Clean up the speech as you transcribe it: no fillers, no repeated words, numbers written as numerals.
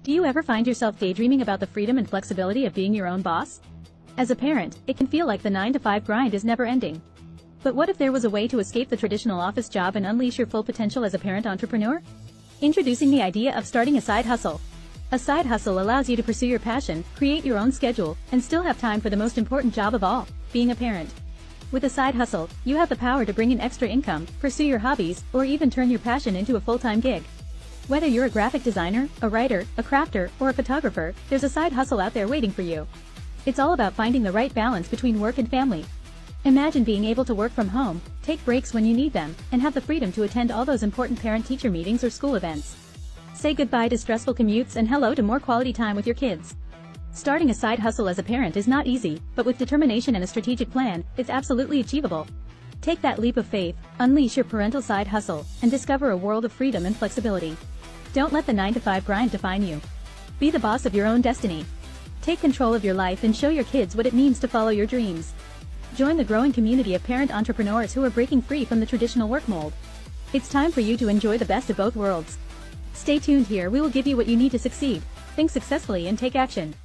Do you ever find yourself daydreaming about the freedom and flexibility of being your own boss? As a parent, it can feel like the 9-to-5 grind is never ending. But what if there was a way to escape the traditional office job and unleash your full potential as a parent entrepreneur? Introducing the idea of starting a side hustle. A side hustle allows you to pursue your passion, create your own schedule, and still have time for the most important job of all, being a parent. With a side hustle, you have the power to bring in extra income, pursue your hobbies, or even turn your passion into a full-time gig. Whether you're a graphic designer, a writer, a crafter, or a photographer, there's a side hustle out there waiting for you. It's all about finding the right balance between work and family. Imagine being able to work from home, take breaks when you need them, and have the freedom to attend all those important parent-teacher meetings or school events. Say goodbye to stressful commutes and hello to more quality time with your kids. Starting a side hustle as a parent is not easy, but with determination and a strategic plan, it's absolutely achievable. Take that leap of faith, unleash your parental side hustle, and discover a world of freedom and flexibility. Don't let the 9-to-5 grind define you. Be the boss of your own destiny. Take control of your life and show your kids what it means to follow your dreams. Join the growing community of parent entrepreneurs who are breaking free from the traditional work mold. It's time for you to enjoy the best of both worlds. Stay tuned here, we will give you what you need to succeed. Think successfully and take action.